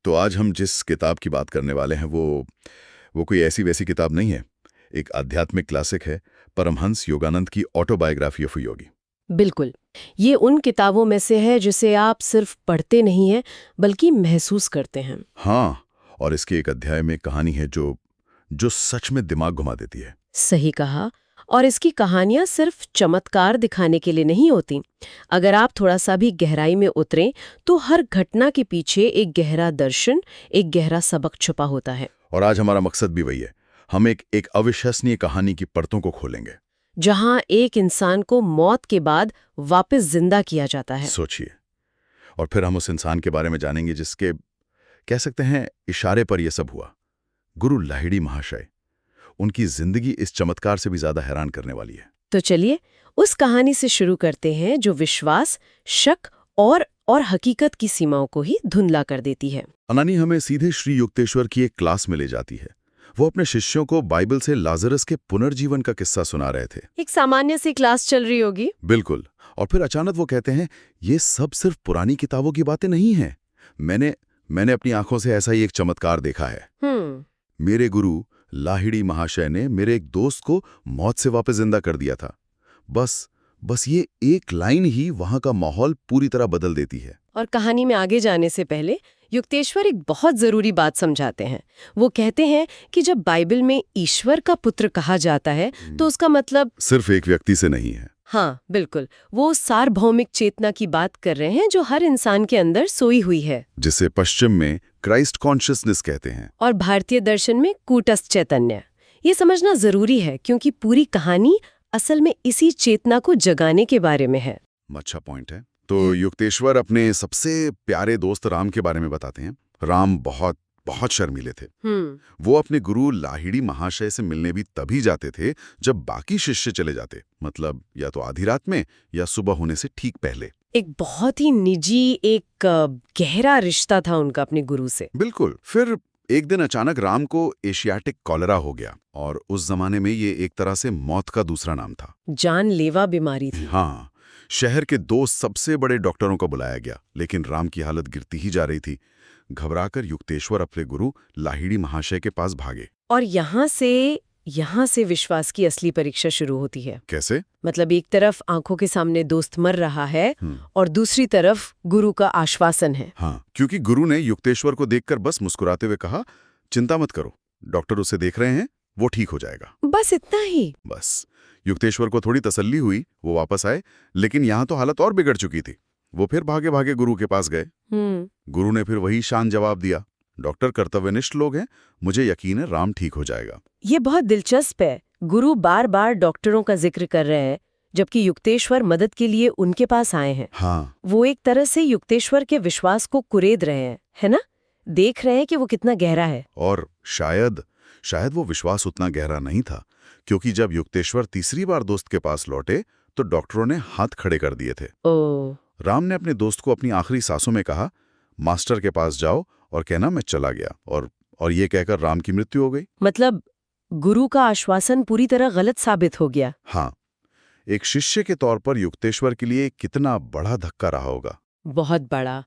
तो आज हम जिस किताब की बात करने वाले हैं वो कोई ऐसी वैसी किताब नहीं है। एक आध्यात्मिक क्लासिक है, परमहंस योगानंद की ऑटोबायोग्राफी ऑफ अ योगी। बिल्कुल। ये उन किताबों में से है जिसे आप सिर्फ पढ़ते नहीं हैं बल्कि महसूस करते हैं। हाँ, और इसके एक अध्याय में कहानी है जो जो सच में दिमाग घुमा देती है। सही कहा। और इसकी कहानियां सिर्फ चमत्कार दिखाने के लिए नहीं होती। अगर आप थोड़ा सा भी गहराई में उतरें तो हर घटना के पीछे एक गहरा दर्शन, एक गहरा सबक छुपा होता है। और आज हमारा मकसद भी वही है। हम एक अविश्वसनीय कहानी की परतों को खोलेंगे। जहां एक इंसान को मौत के बाद वापस जिंदा किया जाता है। सोचिए, और फिर हम उस इंसान के बारे में जानेंगे जिसके, कह सकते हैं, इशारे पर यह सब हुआ। गुरु लाहिड़ी महाशय। उनकी जिंदगी इस चमत्कार से भी ज्यादा हैरान करने वाली है। तो चलिए उस कहानी से शुरू करते हैं जो विश्वास, शक और हकीकत की सीमाओं को ही धुंधला कर देती है। अनानी हमें सीधे श्री युक्तेश्वर की एक क्लास में ले जाती है। वो अपने शिष्यों को बाइबल से लाजरस के पुनर्जीवन का किस्सा सुना रहे थे। एक सामान्य सी क्लास चल रही होगी। बिल्कुल। और फिर अचानक वो कहते हैं, ये सब सिर्फ पुरानी किताबों की बातें नहीं हैं। मैंने अपनी आंखों से ऐसा ही एक चमत्कार देखा है। मेरे गुरु लाहिड़ी महाशय ने मेरे एक दोस्त को मौत से वापस जिंदा कर दिया था। बस ये एक लाइन ही वहां का माहौल पूरी तरह बदल देती है। और कहानी में आगे जाने से पहले युक्तेश्वर एक बहुत जरूरी बात समझाते हैं। वो कहते हैं कि जब बाइबल में ईश्वर का पुत्र कहा जाता है तो उसका मतलब सिर्फ एक व्यक्ति से नहीं है। हाँ बिल्कुल, वो सार्वभौमिक चेतना की बात कर रहे हैं जो हर इंसान के अंदर सोई हुई है, जिसे पश्चिम में क्राइस्ट कॉन्शियसनेस कहते हैं और भारतीय दर्शन में कूटस्थ चैतन्य। ये समझना जरूरी है क्योंकि पूरी कहानी असल में इसी चेतना को जगाने के बारे में है। अच्छा पॉइंट है। तो युक्तेश्वर अपने सबसे प्यारे दोस्त राम के बारे में बताते हैं। राम बहुत बहुत शर्मीले थे। वो अपने गुरु लाहिड़ी महाशय से मिलने भी तभी जाते थे जब बाकी शिष्य चले जाते, मतलब या तो आधी रात में या सुबह होने से ठीक पहले। एक बहुत ही निजी, एक गहरा रिश्ता था उनका अपने गुरु से। बिल्कुल। फिर एक दिन अचानक राम को एशियाटिक कॉलरा हो गया, और उस जमाने में ये एक तरह से मौत का दूसरा नाम था। जानलेवा बीमारी थी। हाँ, शहर के 2 सबसे बड़े डॉक्टरों को बुलाया गया, लेकिन राम की हालत गिरती ही जा रही थी। घबराकर युक्तेश्वर अपने गुरु लाहिड़ी महाशय के पास भागे। और यहाँ से विश्वास की असली परीक्षा शुरू होती है। कैसे? मतलब एक तरफ आंखों के सामने दोस्त मर रहा है और दूसरी तरफ गुरु का आश्वासन है। हाँ, क्योंकि गुरु ने युक्तेश्वर को देखकर बस मुस्कुराते हुए कहा, चिंता मत करो, डॉक्टर उसे देख रहे हैं, वो ठीक हो जाएगा। बस इतना ही। बस युक्तेश्वर को थोड़ी तसल्ली हुई, वो वापस आए, लेकिन यहाँ तो हालत और बिगड़ चुकी थी। वो फिर भागे भागे गुरु के पास गए। गुरु ने फिर वही शांत जवाब दिया, डॉक्टर कर्तव्यनिष्ठ लोग हैं, मुझे यकीन है राम ठीक हो जाएगा। ये बहुत दिलचस्प है। गुरु बार बार डॉक्टरों का जिक्र कर रहे हैं जबकि युक्तेश्वर मदद के लिए उनके पास आए हैं। हाँ, वो एक तरह से युक्तेश्वर के विश्वास को कुरेद रहे हैं, है ना? देख रहे हैं कि वो कितना गहरा है। और शायद वो विश्वास उतना गहरा नहीं था, क्योंकि जब युक्तेश्वर तीसरी बार दोस्त के पास लौटे तो डॉक्टरों ने हाथ खड़े कर दिए थे। राम ने अपने दोस्त को अपनी आखिरी सांसों में कहा, मास्टर के पास जाओ और कहना मैं चला गया, और ये कहकर राम की मृत्यु हो गई। मतलब गुरु का आश्वासन पूरी तरह गलत साबित हो गया। हाँ, एक शिष्य के तौर पर युक्तेश्वर के लिए कितना बड़ा धक्का रहा होगा। बहुत बड़ा।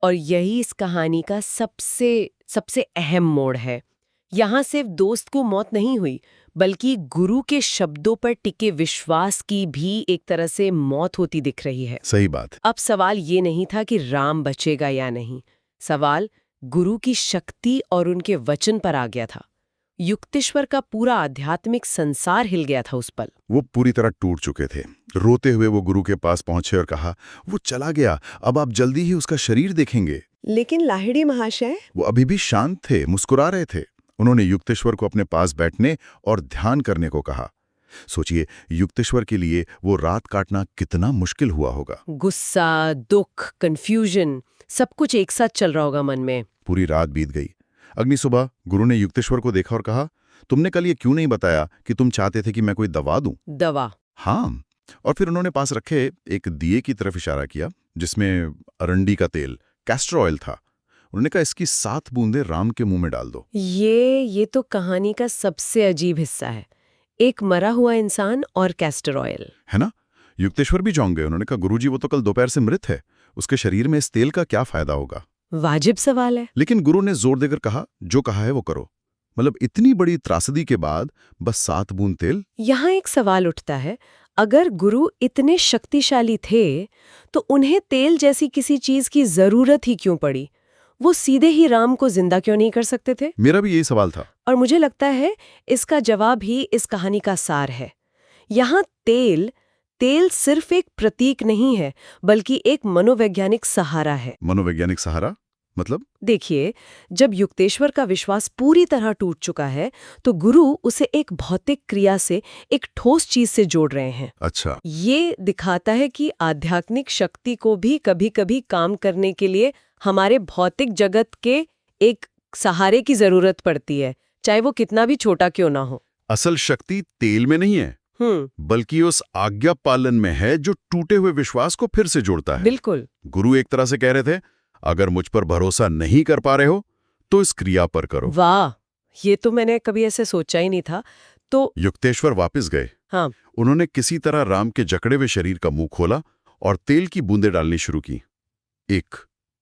और यही इस कहानी का सबसे अहम मोड़ है। यहाँ सिर्फ दोस्त को मौत नहीं हुई, बल्कि गुरु के शब्दों पर टिके विश्वास की भी एक तरह से मौत होती दिख रही है। सही बात। अब सवाल ये नहीं था कि राम बचेगा या नहीं, सवाल गुरु की शक्ति और उनके वचन पर आ गया था। युक्तेश्वर का पूरा आध्यात्मिक संसार हिल गया था उस पल। वो पूरी तरह टूट चुके थे। रोते हुए वो गुरु के पास पहुंचे और कहा, वो चला गया, अब आप जल्दी ही उसका शरीर देखेंगे। लेकिन लाहिड़ी महाशय? वो अभी भी शांत थे, मुस्कुरा रहे थे। उन्होंने युक्तेश्वर को अपने पास बैठने और ध्यान करने को कहा। सोचिए, युक्तेश्वर के लिए वो रात काटना कितना मुश्किल हुआ होगा। गुस्सा, दुख, कंफ्यूजन, सब कुछ एक साथ चल रहा होगा मन में। पूरी रात बीत गई। अगली सुबह गुरु ने युक्तेश्वर को देखा और कहा, तुमने कल ये क्यों नहीं बताया कि तुम चाहते थे कि मैं कोई दवा दूं? दवा? हाँ। और फिर उन्होंने पास रखे एक दिए की तरफ इशारा किया, जिसमें अरंडी का तेल, कैस्टर ऑयल था। उन्होंने कहा, इसकी 7 बूंदें राम के मुंह में डाल दो। ये तो कहानी का सबसे अजीब हिस्सा है। एक मरा हुआ इंसान और कैस्टर ऑयल, है ना? युक्तेश्वर भी चौंक गए। उन्होंने कहा, गुरुजी, वो तो कल दोपहर से मृत है, उसके शरीर में इस तेल का क्या फायदा होगा? वाजिब सवाल है। लेकिन गुरु ने जोर देकर कहा, जो कहा है वो करो। मतलब इतनी बड़ी त्रासदी के बाद बस 7 बूंद तेल। यहाँ एक सवाल उठता है, अगर गुरु इतने शक्तिशाली थे तो उन्हें तेल जैसी किसी चीज की जरूरत ही क्यों पड़ी? वो सीधे ही राम को जिंदा क्यों नहीं कर सकते थे? मेरा भी यही सवाल था। और मुझे लगता है इसका जवाब ही इस कहानी का सार है। यहाँ तेल सिर्फ एक प्रतीक नहीं है, बल्कि एक मनोवैज्ञानिक सहारा है। मनोवैज्ञानिक सहारा मतलब? देखिए, जब युक्तेश्वर का विश्वास पूरी तरह टूट चुका है तो गुरु उसे एक भौतिक क्रिया से, एक ठोस चीज से जोड़ रहे हैं। अच्छा। ये दिखाता है कि आध्यात्मिक शक्ति को भी कभी-कभी काम करने के लिए हमारे भौतिक जगत के एक सहारे की जरूरत पड़ती है, चाहे वो कितना भी छोटा क्यों ना हो। असल शक्ति तेल में नहीं है, बल्कि उस आज्ञा पालन में है जो टूटे हुए विश्वास को फिर से जोड़ता है। बिल्कुल। गुरु एक तरह से कह रहे थे, अगर मुझ पर भरोसा नहीं कर पा रहे हो तो इस क्रिया पर करो। वाह, ये तो मैंने कभी ऐसे सोचा ही नहीं था। तो युक्तेश्वर वापस गए। हाँ, उन्होंने किसी तरह राम के जकड़े हुए शरीर का मुंह खोला और तेल की बूंदें डालनी शुरू की। 1,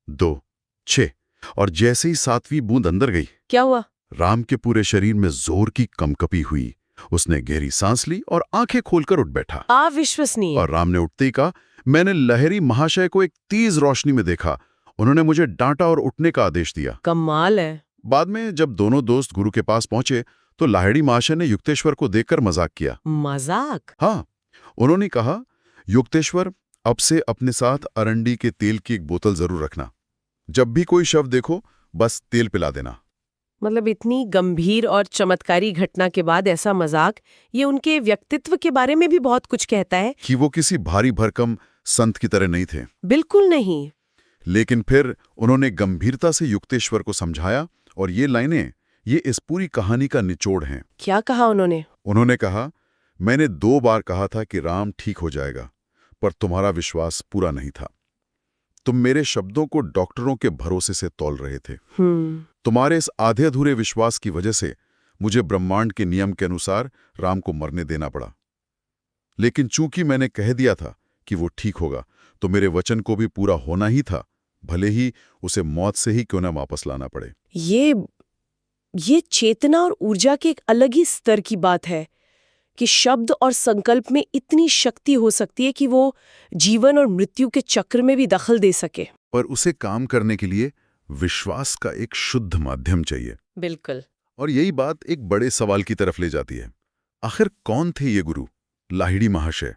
2, 6 और जैसे ही 7वीं बूंद अंदर गई, क्या हुआ? राम के पूरे शरीर में जोर की कंपकपी हुई। उसने गहरी सांस ली और आंखें खोलकर उठ बैठा। अविश्वसनीय। और राम ने उठते ही कहा, मैंने लहरी महाशय को एक तेज रोशनी में देखा। उन्होंने मुझे डांटा और उठने का आदेश दिया। कमाल है। बाद में जब दोनों दोस्त गुरु के पास पहुंचे तो लाहिड़ी महाशय ने युक्तेश्वर को देखकर मजाक किया। मजाक? हाँ, उन्होंने कहा, युक्तेश्वर, अब से अपने साथ अरंडी के तेल की एक बोतल जरूर रखना। जब भी कोई शव देखो बस तेल पिला देना। मतलब इतनी गंभीर और चमत्कारी घटना के बाद ऐसा मजाक, ये उनके व्यक्तित्व के बारे में भी बहुत कुछ कहता है। कि वो किसी भारी भरकम संत की तरह नहीं थे। बिल्कुल नहीं। लेकिन फिर उन्होंने गंभीरता से युक्तेश्वर को समझाया और ये लाइनें, ये इस पूरी कहानी का निचोड़ हैं। क्या कहा उन्होंने? उन्होंने कहा, मैंने 2 बार कहा था कि राम ठीक हो जाएगा, पर तुम्हारा विश्वास पूरा नहीं था। तुम मेरे शब्दों को डॉक्टरों के भरोसे से तौल रहे थे। तुम्हारे इस आधे अधूरे विश्वास की वजह से मुझे ब्रह्मांड के नियम के अनुसार राम को मरने देना पड़ा। लेकिन चूंकि मैंने कह दिया था कि वो ठीक होगा, तो मेरे वचन को भी पूरा होना ही था, भले ही उसे मौत से ही क्यों न वापस लाना पड़े। ये चेतना और ऊर्जा के एक अलग ही स्तर की बात है कि शब्द और संकल्प में इतनी शक्ति हो सकती है कि वो जीवन और मृत्यु के चक्र में भी दखल दे सके। पर उसे काम करने के लिए विश्वास का एक शुद्ध माध्यम चाहिए। बिल्कुल। और यही बात एक बड़े सवाल की तरफ ले जाती है। आखिर कौन थे ये गुरु, लाहिड़ी महाशय?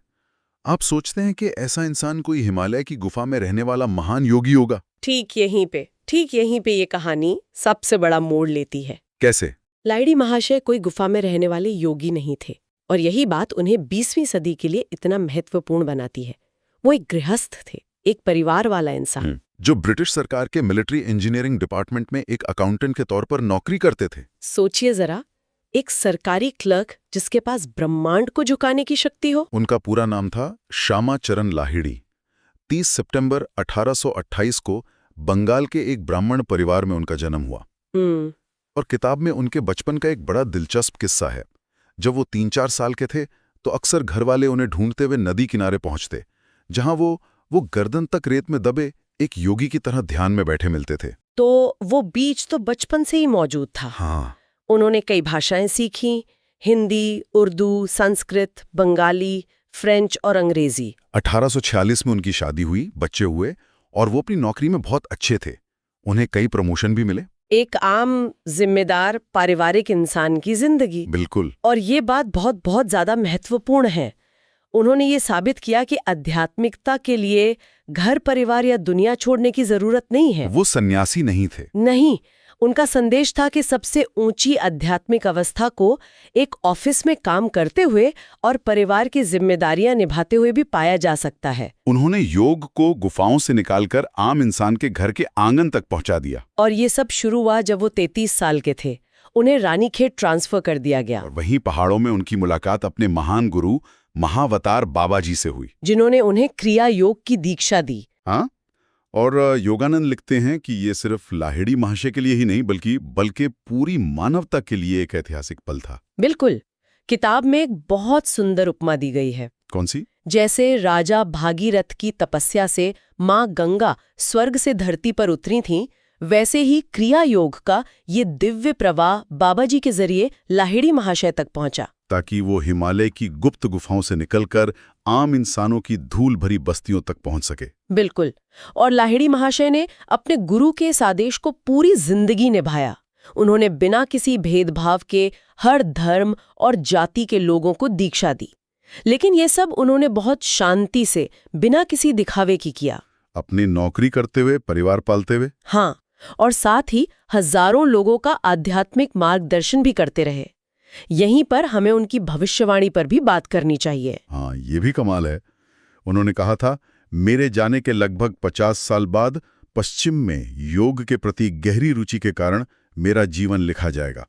आप सोचते हैं कि ऐसा इंसान कोई हिमालय की गुफा में रहने वाला महान योगी होगा? ठीक यहीं पे ये कहानी सबसे बड़ा मोड़ लेती है। कैसे? लाहिड़ी महाशय कोई गुफा में रहने वाले योगी नहीं थे, और यही बात उन्हें 20वीं सदी के लिए इतना महत्वपूर्ण बनाती है। वो एक गृहस्थ थे, एक परिवार वाला इंसान, जो ब्रिटिश सरकार के मिलिट्री इंजीनियरिंग डिपार्टमेंट में एक अकाउंटेंट के तौर पर नौकरी करते थे। सोचिए जरा, एक सरकारी क्लर्क जिसके पास ब्रह्मांड को झुकाने की शक्ति हो। उनका पूरा नाम था श्यामा चरण लाहिड़ी। 30 सितंबर 1828 को बंगाल के एक ब्राह्मण परिवार में उनका जन्म हुआ। और किताब में उनके बचपन का एक बड़ा दिलचस्प किस्सा है। जब वो 3-4 साल के थे तो अक्सर घरवाले उन्हें ढूंढते हुए नदी किनारे पहुंचते, जहां वो गर्दन तक रेत में दबे एक योगी की तरह ध्यान में बैठे मिलते थे। तो वो बीज तो बचपन से ही मौजूद था। हाँ। उन्होंने कई भाषाएं सीखी, हिंदी, उर्दू, संस्कृत, बंगाली, फ्रेंच और अंग्रेजी। 1846 में उनकी शादी हुई, बच्चे हुए और वो अपनी नौकरी में बहुत अच्छे थे। उन्हें कई प्रमोशन भी मिले। एक आम जिम्मेदार पारिवारिक इंसान की जिंदगी। बिल्कुल। और ये बात बहुत बहुत ज्यादा महत्वपूर्ण है। उन्होंने ये साबित किया कि आध्यात्मिकता के लिए घर, परिवार या दुनिया छोड़ने की जरूरत नहीं है। वो सन्यासी नहीं थे। नहीं, उनका संदेश था कि सबसे ऊंची आध्यात्मिक अवस्था को एक ऑफिस में काम करते हुए और परिवार की जिम्मेदारियां निभाते हुए भी पाया जा सकता है। उन्होंने योग को गुफाओं से निकालकर आम इंसान के घर के आंगन तक पहुंचा दिया। और ये सब शुरू हुआ जब वो 33 साल के थे। उन्हें रानीखेत ट्रांसफर कर दिया गया। और वहीं पहाड़ों में उनकी मुलाकात अपने महान गुरु महावतार बाबा जी से हुई, जिन्होंने उन्हें क्रिया योग की दीक्षा दी। हाँ। और योगानंद लिखते हैं कि ये सिर्फ लाहिड़ी महाशय के लिए ही नहीं बल्कि पूरी मानवता के लिए एक ऐतिहासिक पल था। बिल्कुल। किताब में एक बहुत सुंदर उपमा दी गई है। कौन सी? जैसे राजा भागीरथ की तपस्या से माँ गंगा स्वर्ग से धरती पर उतरी थीं, वैसे ही क्रिया योग का ये दिव्य प्रवाह बाबा जी के जरिए लाहिड़ी महाशय तक पहुंचा, ताकि वो हिमालय की गुप्त गुफाओं से निकलकर आम इंसानों की धूल भरी बस्तियों तक पहुंच सके। बिल्कुल। और लाहिड़ी महाशय ने अपने गुरु के इस आदेश को पूरी जिंदगी निभाया। उन्होंने बिना किसी भेदभाव के हर धर्म और जाति के लोगों को दीक्षा दी, लेकिन ये सब उन्होंने बहुत शांति से, बिना किसी दिखावे की किया। अपनी नौकरी करते हुए, परिवार पालते हुए। हाँ, और साथ ही हजारों लोगों का आध्यात्मिक मार्गदर्शन भी करते रहे। यहीं पर हमें उनकी भविष्यवाणी पर भी बात करनी चाहिए। हाँ, ये भी कमाल है। उन्होंने कहा था, मेरे जाने के लगभग 50 साल बाद पश्चिम में योग के प्रति गहरी रुचि के कारण मेरा जीवन लिखा जाएगा।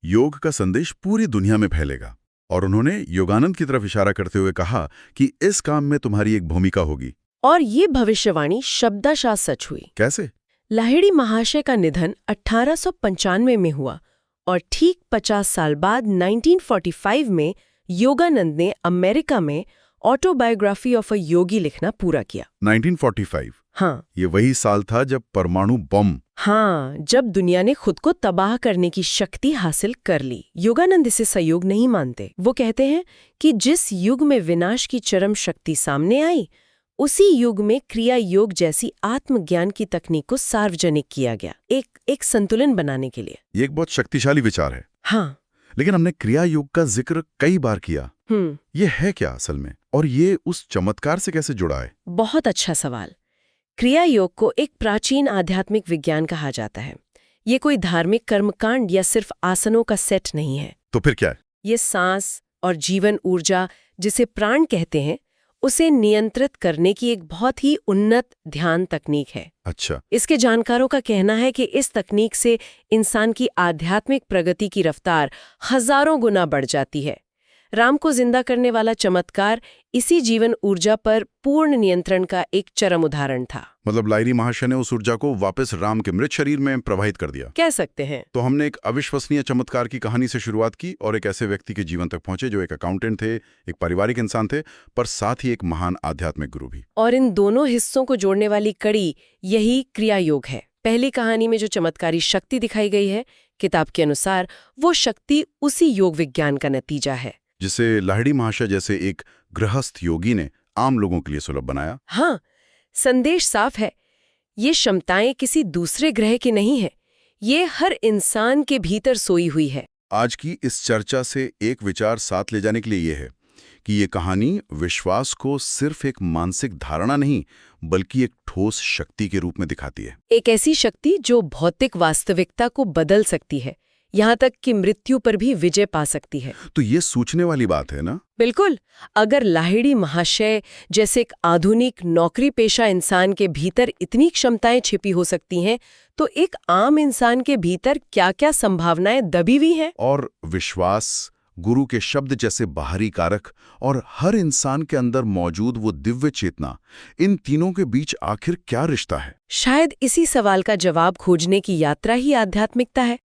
योग का संदेश पूरी दुनिया में फैलेगा। और उन्होंने योगानंद की तरफ इशारा करते हुए कहा कि इस काम में तुम्हारी एक भूमिका होगी। और ये भविष्यवाणी शब्दशः सच हुई। कैसे? लाहिड़ी महाशय का निधन 1895 में हुआ और ठीक 50 साल बाद 1945 में योगानंद ने अमेरिका में ऑटोबायोग्राफी ऑफ अ योगी लिखना पूरा किया। 1945? हाँ, ये वही साल था जब परमाणु बम। हाँ, जब दुनिया ने खुद को तबाह करने की शक्ति हासिल कर ली। योगानंद इसे संयोग नहीं मानते। वो कहते हैं कि जिस युग में विनाश की चरम शक्ति सामने आई, उसी युग में क्रिया योग जैसी आत्मज्ञान की तकनीक को सार्वजनिक किया गया, एक संतुलन बनाने के लिए। ये एक बहुत शक्तिशाली विचार है। हाँ, लेकिन हमने क्रिया योग का जिक्र कई बार किया। ये है क्या असल में, और ये उस चमत्कार से कैसे जुड़ा है? बहुत अच्छा सवाल। क्रिया योग को एक प्राचीन आध्यात्मिक विज्ञान कहा जाता है। ये कोई धार्मिक कर्मकांड या सिर्फ आसनों का सेट नहीं है। तो फिर क्या है? ये सांस और जीवन ऊर्जा, जिसे प्राण कहते हैं, उसे नियंत्रित करने की एक बहुत ही उन्नत ध्यान तकनीक है। अच्छा। इसके जानकारों का कहना है कि इस तकनीक से इंसान की आध्यात्मिक प्रगति की रफ्तार हजारों गुना बढ़ जाती है। राम को जिंदा करने वाला चमत्कार इसी जीवन ऊर्जा पर पूर्ण नियंत्रण का एक चरम उदाहरण था। मतलब लाहिड़ी महाशय ने उस ऊर्जा को वापस राम के मृत शरीर में प्रवाहित कर दिया, कह सकते हैं। तो हमने एक अविश्वसनीय चमत्कार की कहानी से शुरुआत की और एक ऐसे व्यक्ति के जीवन तक पहुंचे जो एक अकाउंटेंट थे, एक पारिवारिक इंसान थे, पर साथ ही एक महान आध्यात्मिक गुरु भी। और इन दोनों हिस्सों को जोड़ने वाली कड़ी यही क्रिया योग है। पहली कहानी में जो चमत्कारी शक्ति दिखाई गई है, किताब के अनुसार वो शक्ति उसी योग विज्ञान का नतीजा है, जिसे लाहिड़ी महाशय जैसे एक गृहस्थ योगी ने आम लोगों के लिए सुलभ बनाया। हाँ, संदेश साफ है। ये क्षमताएं किसी दूसरे ग्रह की नहीं है, ये हर इंसान के भीतर सोई हुई है। आज की इस चर्चा से एक विचार साथ ले जाने के लिए ये है कि ये कहानी विश्वास को सिर्फ एक मानसिक धारणा नहीं, बल्कि एक ठोस शक्ति के रूप में दिखाती है। एक ऐसी शक्ति जो भौतिक वास्तविकता को बदल सकती है, यहाँ तक कि मृत्यु पर भी विजय पा सकती है। तो ये सोचने वाली बात है ना? बिल्कुल। अगर लाहिड़ी महाशय जैसे एक आधुनिक नौकरी पेशा इंसान के भीतर इतनी क्षमताएं छिपी हो सकती हैं, तो एक आम इंसान के भीतर क्या-क्या संभावनाएं दबी हुई हैं? और विश्वास, गुरु के शब्द जैसे बाहरी कारक और हर इंसान के अंदर मौजूद वो दिव्य चेतना, इन तीनों के बीच आखिर क्या रिश्ता है? शायद इसी सवाल का जवाब खोजने की यात्रा ही आध्यात्मिकता है।